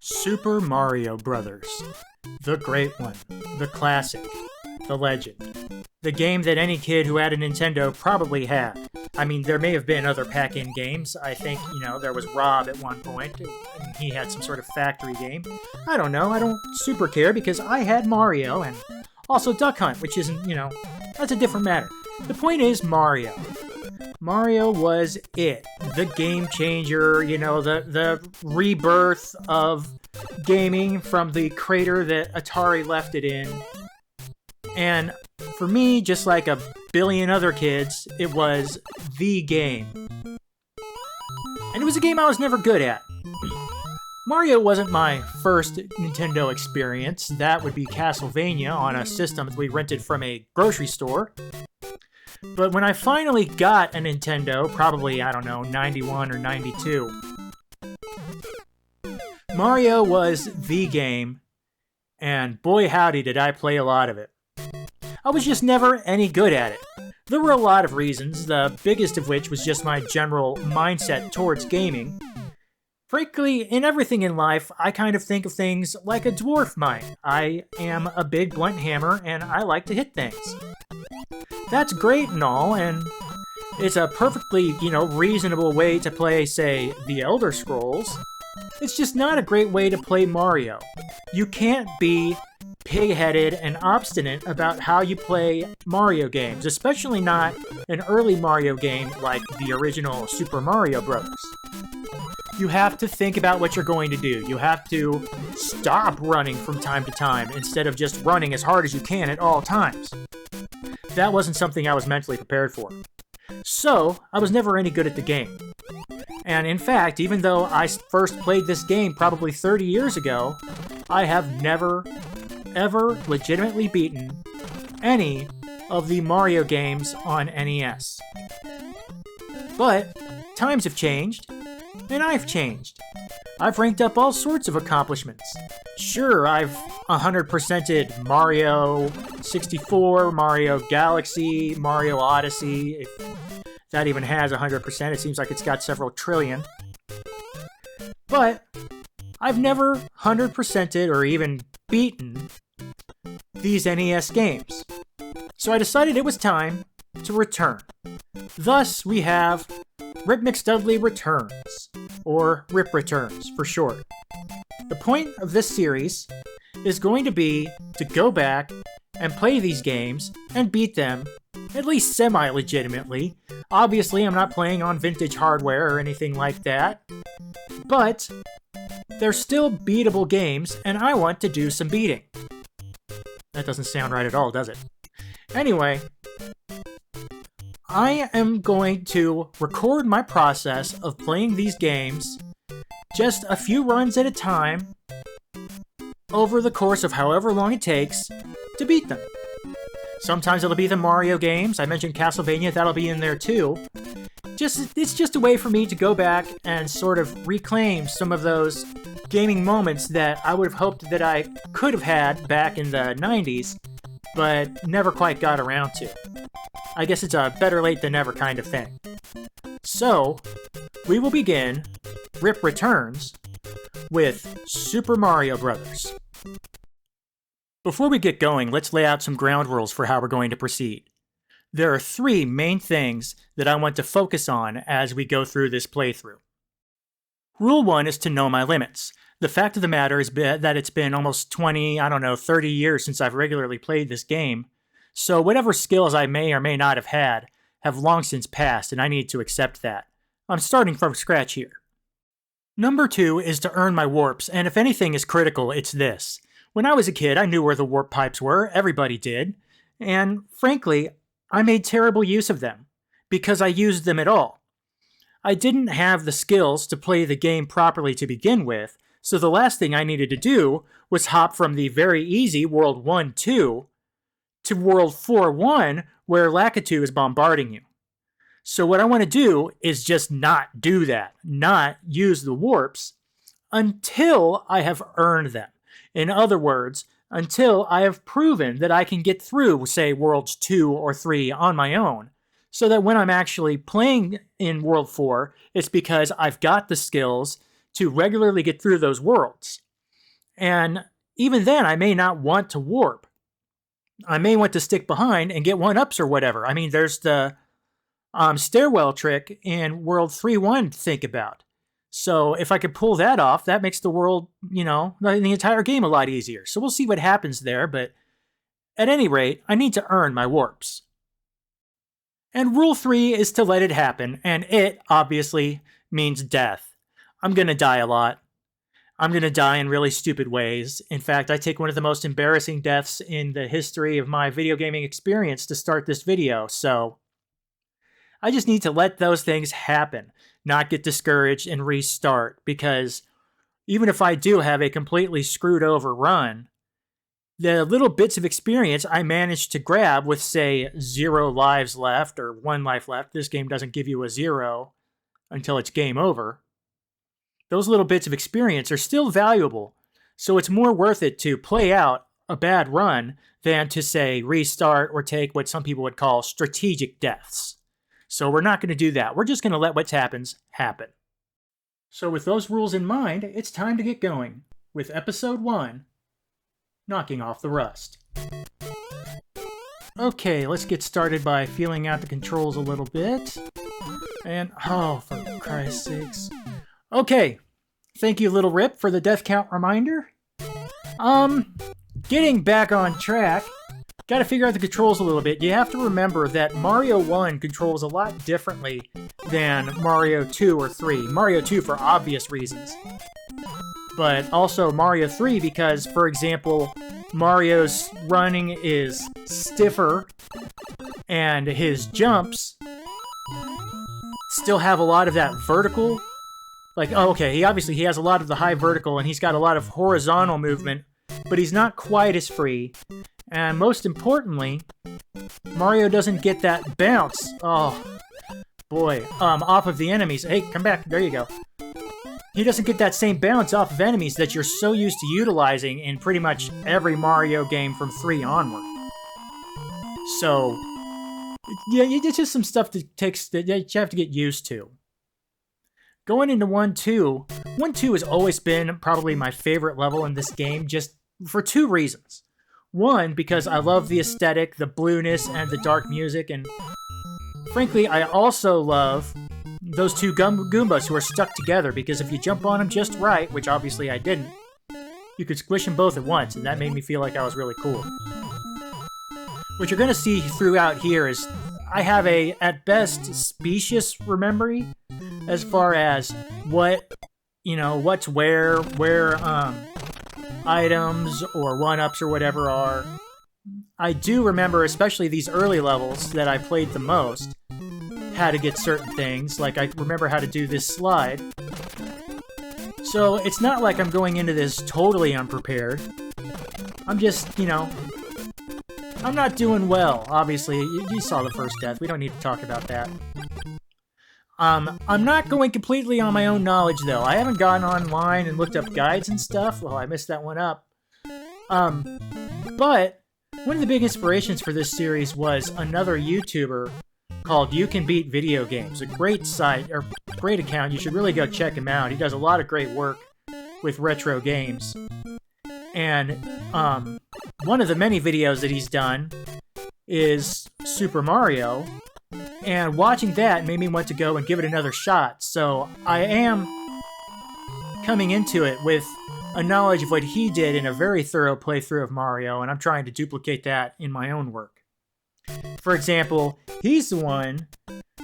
Super Mario Brothers. The great one. The classic. The legend. The game that any kid who had a Nintendo probably had. I mean, there may have been other pack-in games. I think, there was Rob at one point, and he had some sort of factory game. I don't know. I don't super care because I had Mario and also Duck Hunt, which isn't, that's a different matter. The point is Mario. Mario was it. The game changer, the rebirth of gaming from the crater that Atari left it in. And for me, just like a billion other kids, it was the game. And it was a game I was never good at. Mario wasn't my first Nintendo experience. That would be Castlevania on a system that we rented from a grocery store. But when I finally got a Nintendo, probably, 91 or 92, Mario was the game, and boy howdy did I play a lot of it. I was just never any good at it. There were a lot of reasons, the biggest of which was just my general mindset towards gaming. Frankly, in everything in life, I kind of think of things like a dwarf might. I am a big blunt hammer, and I like to hit things. That's great and all, and it's a perfectly, reasonable way to play, say, The Elder Scrolls. It's just not a great way to play Mario. You can't be pig-headed and obstinate about how you play Mario games, especially not an early Mario game like the original Super Mario Bros. You have to think about what you're going to do. You have to stop running from time to time instead of just running as hard as you can at all times. That wasn't something I was mentally prepared for. So, I was never any good at the game. And in fact, even though I first played this game probably 30 years ago, I have never, ever legitimately beaten any of the Mario games on NES. But, times have changed, and I've changed. I've ranked up all sorts of accomplishments. Sure, I've 100%ed Mario 64, Mario Galaxy, Mario Odyssey. If that even has 100%, it seems like it's got several trillion. But I've never 100%ed or even beaten these NES games. So I decided it was time to return. Thus, we have Rip McStudley Returns, or Rip Returns for short. The point of this series is going to be to go back and play these games and beat them, at least semi-legitimately. Obviously, I'm not playing on vintage hardware or anything like that, but they're still beatable games, and I want to do some beating. That doesn't sound right at all, does it? Anyway, I am going to record my process of playing these games just a few runs at a time over the course of however long it takes to beat them. Sometimes it'll be the Mario games. I mentioned Castlevania, that'll be in there too. It's just a way for me to go back and sort of reclaim some of those gaming moments that I would have hoped that I could have had back in the 90s, but never quite got around to. I guess it's a better late than never kind of thing. So, we will begin Rip Returns with Super Mario Brothers. Before we get going, let's lay out some ground rules for how we're going to proceed. There are three main things that I want to focus on as we go through this playthrough. Rule 1 is to know my limits. The fact of the matter is that it's been almost 30 years since I've regularly played this game, so whatever skills I may or may not have had have long since passed, and I need to accept that. I'm starting from scratch here. Number 2 is to earn my warps, and if anything is critical, it's this. When I was a kid, I knew where the warp pipes were, everybody did, and frankly, I made terrible use of them, because I used them at all. I didn't have the skills to play the game properly to begin with, so the last thing I needed to do was hop from the very easy World 1-2 to World 4-1, where Lakitu is bombarding you. So what I want to do is just not do that, not use the warps, until I have earned them. In other words, until I have proven that I can get through, say, Worlds 2 or 3 on my own, so that when I'm actually playing in World 4, it's because I've got the skills to regularly get through those worlds. And even then, I may not want to warp. I may want to stick behind and get 1-ups or whatever. I mean, there's the stairwell trick in World 3-1 to think about. So if I could pull that off, that makes the world, the entire game a lot easier. So we'll see what happens there, but at any rate, I need to earn my warps. And rule 3 is to let it happen, and it, obviously, means death. I'm gonna die a lot. I'm gonna die in really stupid ways. In fact, I take one of the most embarrassing deaths in the history of my video gaming experience to start this video, so I just need to let those things happen, not get discouraged and restart, because even if I do have a completely screwed over run, the little bits of experience I managed to grab with, say, 0 lives left or 1 life left — this game doesn't give you a 0 until it's game over — those little bits of experience are still valuable, so it's more worth it to play out a bad run than to, say, restart or take what some people would call strategic deaths. So we're not going to do that. We're just going to let what happens happen. So with those rules in mind, it's time to get going with Episode 1, Knocking Off the Rust. Okay, let's get started by feeling out the controls a little bit. And, oh, for Christ's sakes. Okay, thank you, Little Rip, for the death count reminder. Getting back on track, gotta figure out the controls a little bit. You have to remember that Mario 1 controls a lot differently than Mario 2 or 3. Mario 2 for obvious reasons. But also Mario 3 because, for example, Mario's running is stiffer and his jumps still have a lot of that vertical. Like, oh, okay, he has a lot of the high vertical and he's got a lot of horizontal movement, but he's not quite as free. And most importantly, Mario doesn't get that bounce. Oh, boy. Off of the enemies. Hey, come back. There you go. He doesn't get that same bounce off of enemies that you're so used to utilizing in pretty much every Mario game from 3 onward. So, yeah, it's just some stuff that you have to get used to. Going into 1-2, 1-2 has always been probably my favorite level in this game, just for 2 reasons. One, because I love the aesthetic, the blueness, and the dark music, and frankly, I also love those 2 Goombas who are stuck together, because if you jump on them just right, which obviously I didn't, you could squish them both at once, and that made me feel like I was really cool. What you're going to see throughout here is I have a, at best, specious memory as far as what's where items or 1-ups or whatever are. I do remember, especially these early levels that I played the most, how to get certain things. Like, I remember how to do this slide. So it's not like I'm going into this totally unprepared. I'm just, I'm not doing well, obviously. You saw the first death. We don't need to talk about that. I'm not going completely on my own knowledge, though. I haven't gone online and looked up guides and stuff. Well, I messed that one up. But one of the big inspirations for this series was another YouTuber called You Can Beat Video Games. A great site, or great account. You should really go check him out. He does a lot of great work with retro games. And one of the many videos that he's done is Super Mario. And watching that made me want to go and give it another shot. So I am coming into it with a knowledge of what he did in a very thorough playthrough of Mario, and I'm trying to duplicate that in my own work. For example, he's the one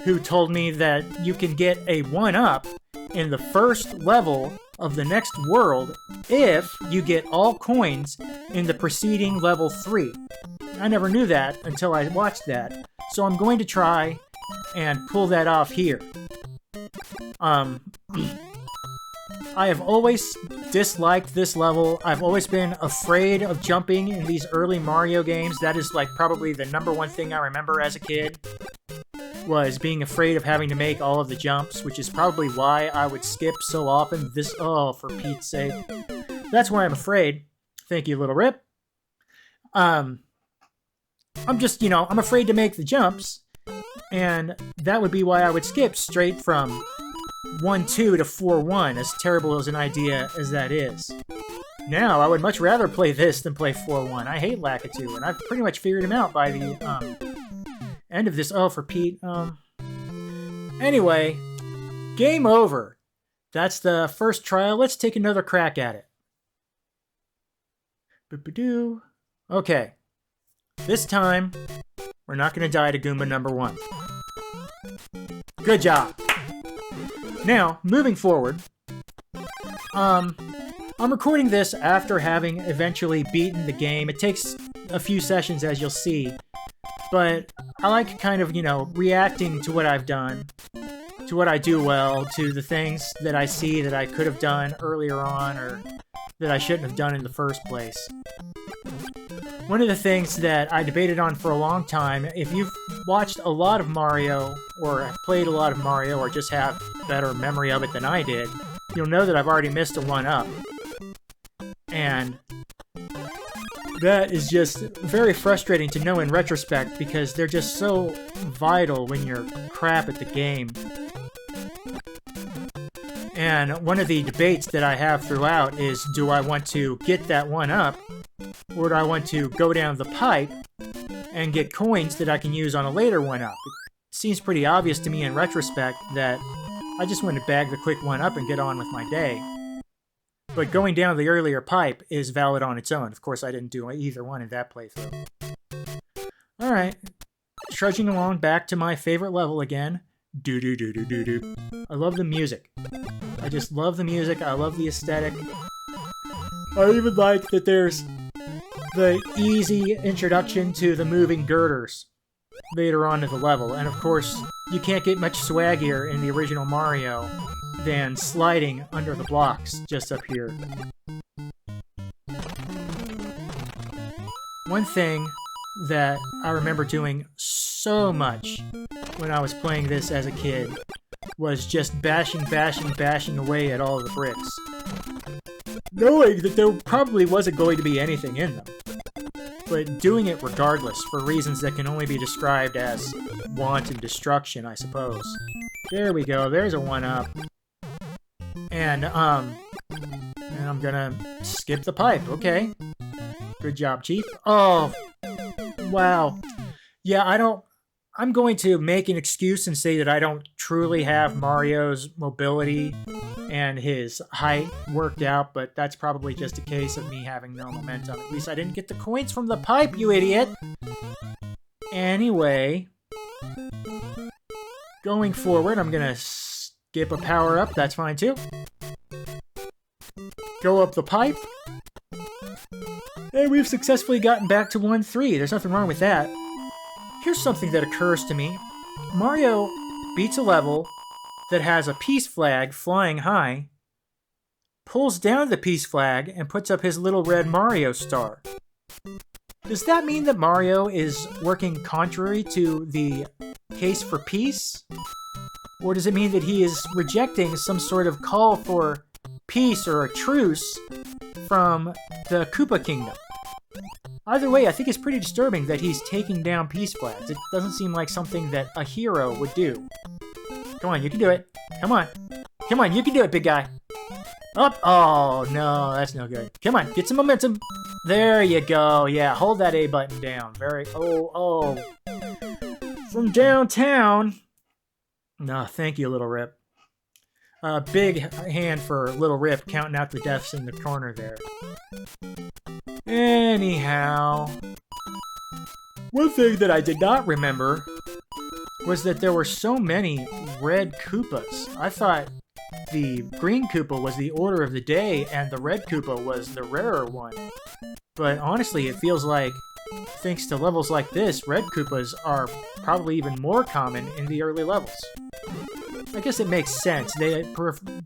who told me that you can get a 1-up in the first level of the next world if you get all coins in the preceding level 3. I never knew that until I watched that, so I'm going to try and pull that off here. I have always disliked this level. I've always been afraid of jumping in these early Mario games. That is like probably the number one thing I remember as a kid, was being afraid of having to make all of the jumps, which is probably why I would skip so often. For Pete's sake. That's why I'm afraid. Thank you, Little Rip. I'm just, I'm afraid to make the jumps, and that would be why I would skip straight from 1-2 to 4-1, as terrible as an idea as that is. Now, I would much rather play this than play 4-1. I hate Lakitu, and I've pretty much figured him out by the end of this. Oh, for Pete. Anyway, game over. That's the first trial. Let's take another crack at it. Boop-a-doo. Okay. This time, we're not going to die to Goomba number 1. Good job. Now, moving forward, I'm recording this after having eventually beaten the game. It takes a few sessions, as you'll see, but I like kind of, reacting to what I've done, to what I do well, to the things that I see that I could have done earlier on or that I shouldn't have done in the first place. One of the things that I debated on for a long time, if you've watched a lot of Mario, or played a lot of Mario, or just have better memory of it than I did, you'll know that I've already missed a 1-up. And that is just very frustrating to know in retrospect, because they're just so vital when you're crap at the game. And one of the debates that I have throughout is, do I want to get that 1-up, or do I want to go down the pipe and get coins that I can use on a later 1-up? It seems pretty obvious to me in retrospect that I just want to bag the quick 1-up and get on with my day. But going down the earlier pipe is valid on its own. Of course, I didn't do either one in that playthrough. Alright, trudging along back to my favorite level again. Do-do-do-do-do-do. I love the music. I just love the music. I love the aesthetic. I even like that there's the easy introduction to the moving girders later on in the level. And of course, you can't get much swaggier in the original Mario than sliding under the blocks just up here. One thing that I remember doing so much when I was playing this as a kid was just bashing away at all of the bricks, knowing that there probably wasn't going to be anything in them, but doing it regardless for reasons that can only be described as wanton destruction, I suppose. There we go, there's a 1-up. And I'm gonna skip the pipe, okay. Good job, Chief. Oh, wow. Yeah, I'm going to make an excuse and say that I don't truly have Mario's mobility and his height worked out, but that's probably just a case of me having no momentum. At least I didn't get the coins from the pipe, you idiot! Anyway, going forward, I'm gonna skip a power-up, that's fine too. Go up the pipe. And we've successfully gotten back to 1-3. There's nothing wrong with that. Here's something that occurs to me. Mario beats a level that has a peace flag flying high, pulls down the peace flag, and puts up his little red Mario star. Does that mean that Mario is working contrary to the case for peace? Or does it mean that he is rejecting some sort of call for peace or a truce from the Koopa Kingdom? Either way, I think it's pretty disturbing that he's taking down peace flags. It doesn't seem like something that a hero would do. Come on, you can do it. Come on. Come on, you can do it, big guy. Up. Oh, no, that's no good. Come on, get some momentum. There you go. Yeah, hold that A button down. Oh. From downtown. No, thank you, Little Rip. Big hand for Little Rip counting out the deaths in the corner there. Anyhow, one thing that I did not remember was that there were so many red Koopas. I thought the green Koopa was the order of the day and the red Koopa was the rarer one. But honestly, it feels like, thanks to levels like this, red Koopas are probably even more common in the early levels. I guess it makes sense. They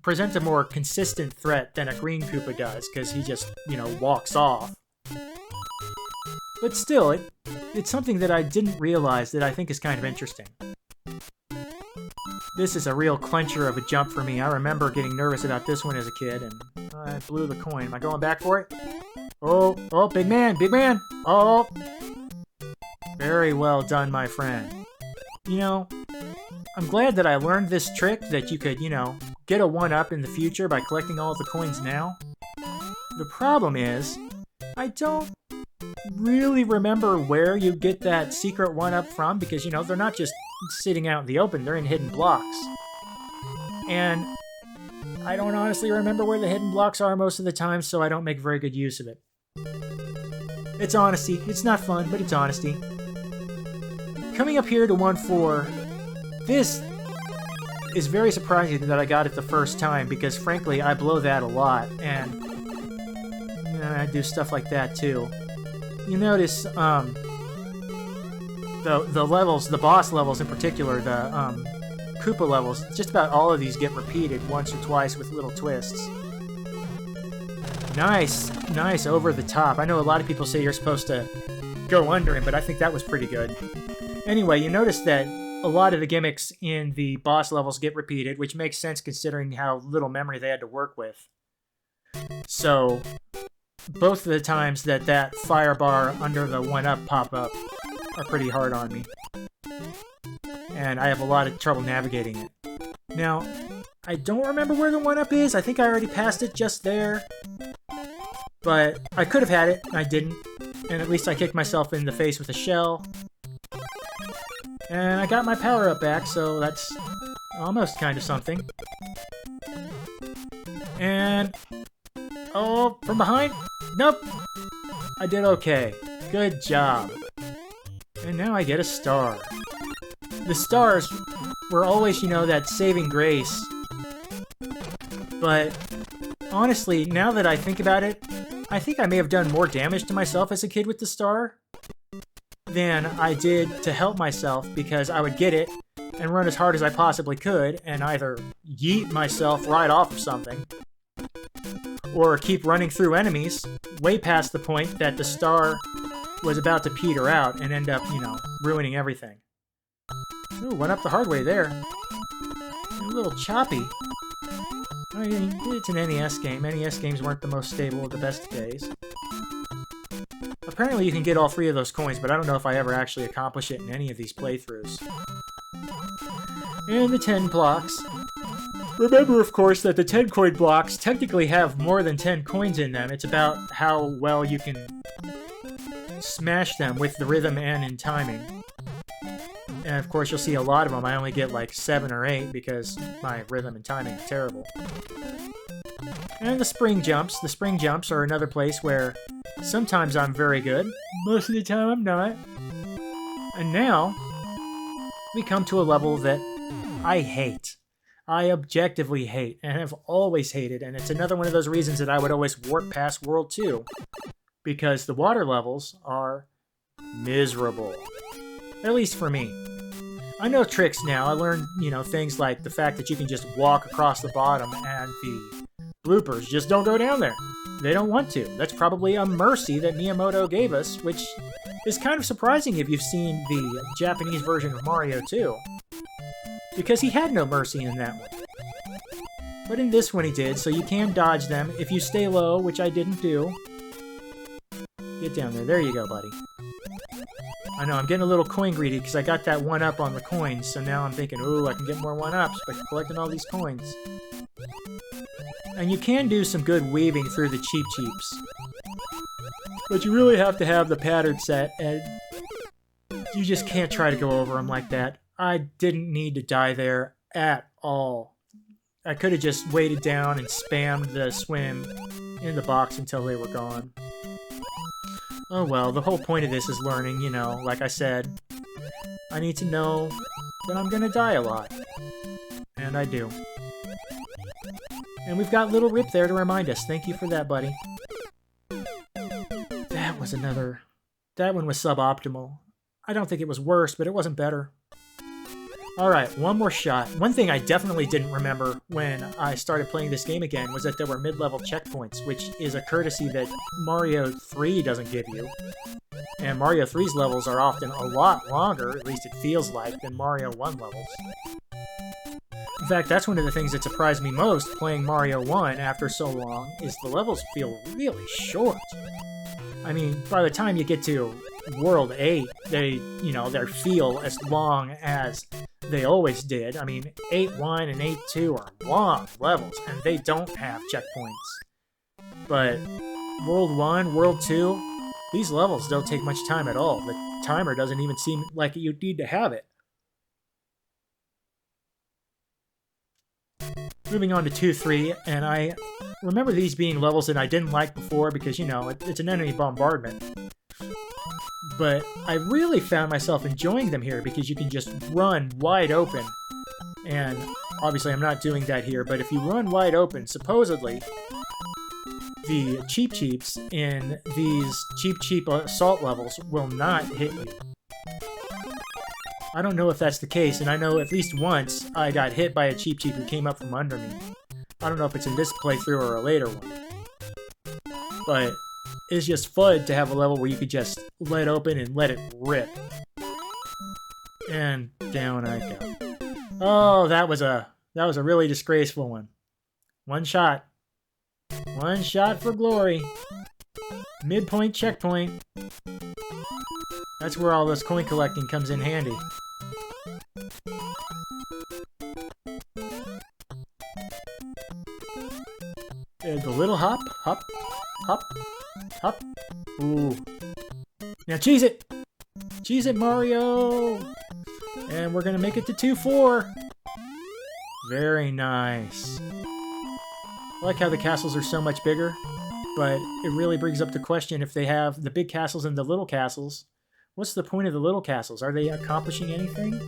present a more consistent threat than a green Koopa does, because he just, walks off. But still, it's something that I didn't realize that I think is kind of interesting. This is a real clencher of a jump for me. I remember getting nervous about this one as a kid, and I blew the coin. Am I going back for it? Oh, big man! Oh! Very well done, my friend. I'm glad that I learned this trick that you could, get a 1-up in the future by collecting all of the coins now. The problem is, I don't really remember where you get that secret 1-up from, because, you know, they're not just sitting out in the open, they're in hidden blocks. And I don't honestly remember where the hidden blocks are most of the time, so I don't make very good use of it. It's honesty. It's not fun, but it's honesty. Coming up here to 1-4, this is very surprising that I got it the first time, because frankly, I blow that a lot, and I do stuff like that too. You notice, the levels, the boss levels in particular, the, Koopa levels, just about all of these get repeated once or twice with little twists. Nice, nice, over the top. I know a lot of people say you're supposed to go under him, but I think that was pretty good. Anyway, you notice that a lot of the gimmicks in the boss levels get repeated, which makes sense considering how little memory they had to work with. So, both of the times that fire bar under the 1-up pop-up are pretty hard on me. And I have a lot of trouble navigating it. Now, I don't remember where the 1-up is. I think I already passed it just there. But I could have had it, and I didn't. And at least I kicked myself in the face with a shell. And I got my power-up back, so that's almost kind of something. And... oh, from behind? Nope! I did okay. Good job. And now I get a star. The stars were always, you know, that saving grace. But honestly, now that I think about it, I think I may have done more damage to myself as a kid with the star than I did to help myself, because I would get it and run as hard as I possibly could and either yeet myself right off of something or keep running through enemies way past the point that the star was about to peter out and end up, you know, ruining everything. Ooh, went up the hard way there. A little choppy. I mean, it's an NES game. NES games weren't the most stable of the best of days. Apparently you can get all 3 of those coins, but I don't know if I ever actually accomplish it in any of these playthroughs. And the 10 blocks. Remember, of course, that the 10 coin blocks technically have more than 10 coins in them. It's about how well you can smash them with the rhythm and in timing. And of course, you'll see a lot of them. I only get like 7 or 8 because my rhythm and timing is terrible. And the spring jumps. The spring jumps are another place where sometimes I'm very good. Most of the time I'm not. And now, we come to a level that I hate. I objectively hate, and have always hated, and it's another one of those reasons that I would always warp past World 2. Because the water levels are miserable. At least for me. I know tricks now. I learned, you know, things like the fact that you can just walk across the bottom and the bloopers just don't go down there. They don't want to. That's probably a mercy that Miyamoto gave us, which is kind of surprising if you've seen the Japanese version of Mario 2. Because he had no mercy in that one. But in this one he did, so you can dodge them if you stay low, which I didn't do. Get down there. There you go, buddy. I know, I'm getting a little coin greedy because I got that 1-up on the coins, so now I'm thinking, ooh, I can get more 1-ups by collecting all these coins. And you can do some good weaving through the Cheep Cheeps. But you really have to have the pattern set, and you just can't try to go over them like that. I didn't need to die there at all. I could have just waited down and spammed the swim in the box until they were gone. Oh well, the whole point of this is learning, you know, like I said. I need to know that I'm gonna die a lot. And I do. And we've got Little Rip there to remind us. Thank you for that, buddy. That was another... that one was suboptimal. I don't think it was worse, but it wasn't better. Alright, one more shot. One thing I definitely didn't remember when I started playing this game again was that there were mid-level checkpoints, which is a courtesy that Mario 3 doesn't give you. And Mario 3's levels are often a lot longer, at least it feels like, than Mario 1 levels. In fact, that's one of the things that surprised me most playing Mario 1 after so long, is the levels feel really short. I mean, by the time you get to World 8, they feel as long as they always did. I mean, 8-1 and 8-2 are long levels, and they don't have checkpoints. But World 1, World 2, these levels don't take much time at all. The timer doesn't even seem like you need to have it. Moving on to 2, 3, and I remember these being levels that I didn't like before because, you know, it's an enemy bombardment. But I really found myself enjoying them here because you can just run wide open. And obviously I'm not doing that here, but if you run wide open, supposedly the Cheep Cheeps in these cheap assault levels will not hit you. I don't know if that's the case, and I know at least once I got hit by a Cheep Cheep who came up from under me. I don't know if it's in this playthrough or a later one. But it's just fun to have a level where you could just let open and let it rip. And down I go. Oh, that was a really disgraceful one. One shot. One shot for glory. Midpoint checkpoint. That's where all this coin collecting comes in handy. And the little hop, hop, hop, hop. Ooh. Now cheese it! Cheese it, Mario! And we're gonna make it to 2-4. Very nice. I like how the castles are so much bigger, but it really brings up the question if they have the big castles and the little castles. What's the point of the little castles? Are they accomplishing anything?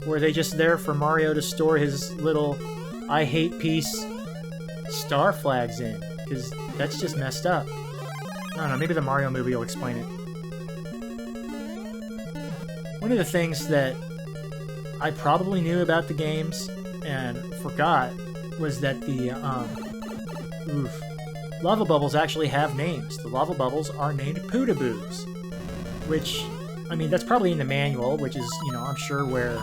Or are they just there for Mario to store his little I hate peace star flags in? Because that's just messed up. I don't know, maybe the Mario movie will explain it. One of the things that I probably knew about the games and forgot was that the lava bubbles actually have names. The lava bubbles are named Pootaboos, which, I mean, that's probably in the manual, which is, you know, I'm sure where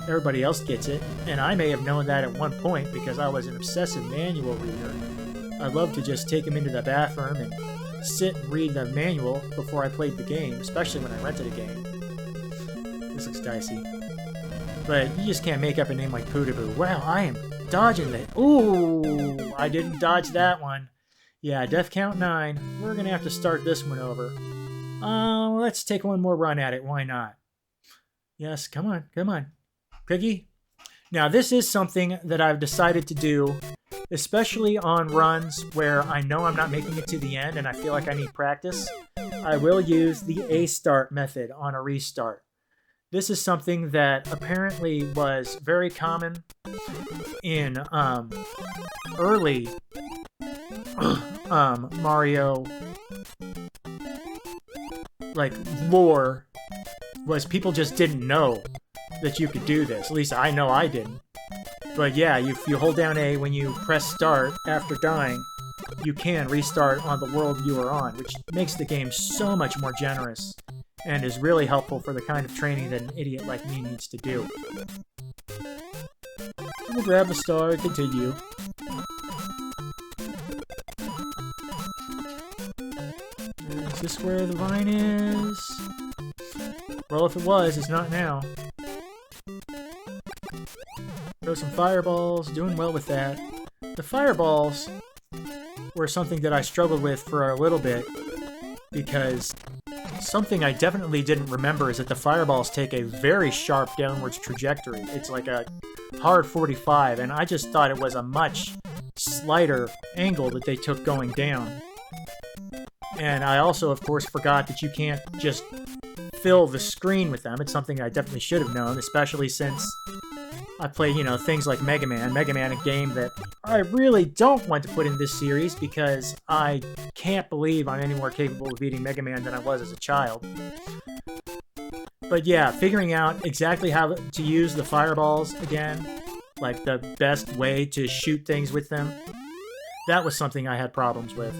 everybody else gets it, and I may have known that at one point because I was an obsessive manual reader. I loved to just take them into the bathroom and sit and read the manual before I played the game, especially when I rented a game. This looks dicey. But you just can't make up a name like Pootaboo. Wow, I am dodging that. Ooh, I didn't dodge that one. Yeah, death count 9. We're going to have to start this one over. Let's take one more run at it. Why not? Yes, come on, come on. Cookie? Now, this is something that I've decided to do, especially on runs where I know I'm not making it to the end and I feel like I need practice. I will use the A-start method on a restart. This is something that apparently was very common in early Mario like lore, was people just didn't know that you could do this. At least I know I didn't. But yeah, if you hold down A when you press start after dying, you can restart on the world you are on, which makes the game so much more generous and is really helpful for the kind of training that an idiot like me needs to do. We'll grab the star and continue. Is this where the vine is? Well, if it was, it's not now. Throw some fireballs, doing well with that. The fireballs were something that I struggled with for a little bit, because something I definitely didn't remember is that the fireballs take a very sharp downwards trajectory. It's like a hard 45, and I just thought it was a much slighter angle that they took going down. And I also, of course, forgot that you can't just fill the screen with them. It's something I definitely should have known, especially since I play, you know, things like Mega Man. Mega Man, a game that I really don't want to put in this series because I can't believe I'm any more capable of beating Mega Man than I was as a child. But yeah, figuring out exactly how to use the fireballs again, like the best way to shoot things with them, that was something I had problems with.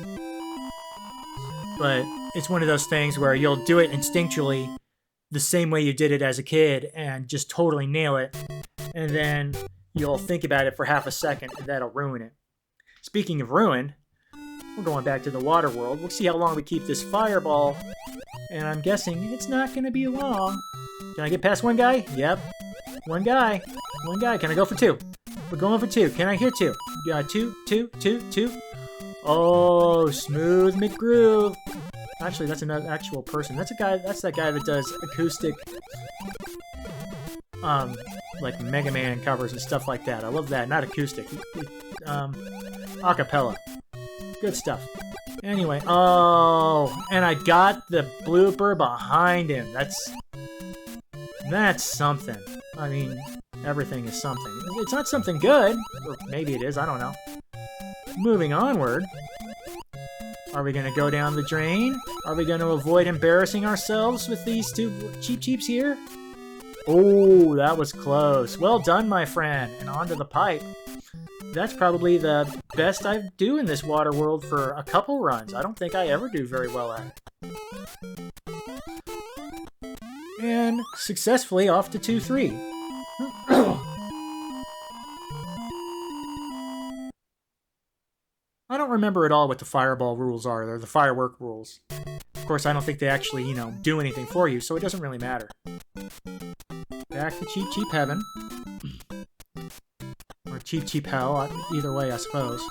But it's one of those things where you'll do it instinctually the same way you did it as a kid and just totally nail it. And then you'll think about it for half a second, and that'll ruin it. Speaking of ruin, we're going back to the water world. We'll see how long we keep this fireball. And I'm guessing it's not going to be long. Can I get past one guy? Yep. One guy. One guy. Can I go for 2? We're going for 2. Can I hear 2? 2, 2, 2, 2. Oh, Smooth McGroove. Actually, that's another actual person. That's that guy that does acoustic, like Mega Man covers and stuff like that. I love that. Not acoustic, acapella. Good stuff. Anyway, oh, and I got the blooper behind him. That's something. I mean, everything is something. It's not something good, or maybe it is, I don't know. Moving onward. Are we going to go down the drain? Are we going to avoid embarrassing ourselves with these two cheeps here? Oh, that was close. Well done, my friend. And onto the pipe. That's probably the best I do in this water world for a couple runs. I don't think I ever do very well at it. And successfully off to 2-3. I don't remember at all what the fireball rules are. They're the firework rules. Of course, I don't think they actually, do anything for you, so it doesn't really matter. Back to Cheep Heaven. Or Cheep Hell, either way, I suppose.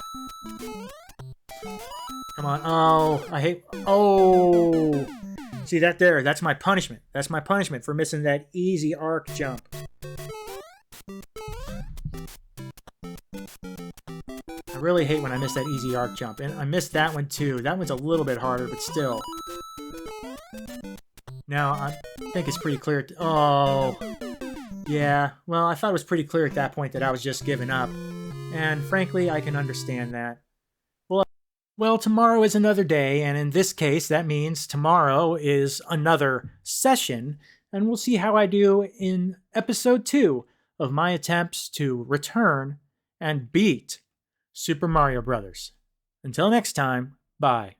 Come on. Oh, I hate... Oh! See that there? That's my punishment. That's my punishment for missing that easy arc jump. I really hate when I miss that easy arc jump. And I missed that one too. That one's a little bit harder, but still. Now, I think it's pretty clear... Oh... Yeah, well, I thought it was pretty clear at that point that I was just giving up. And frankly, I can understand that. Well, tomorrow is another day, and in this case, that means tomorrow is another session, and we'll see how I do in episode 2 of my attempts to return and beat Super Mario Bros. Until next time, bye.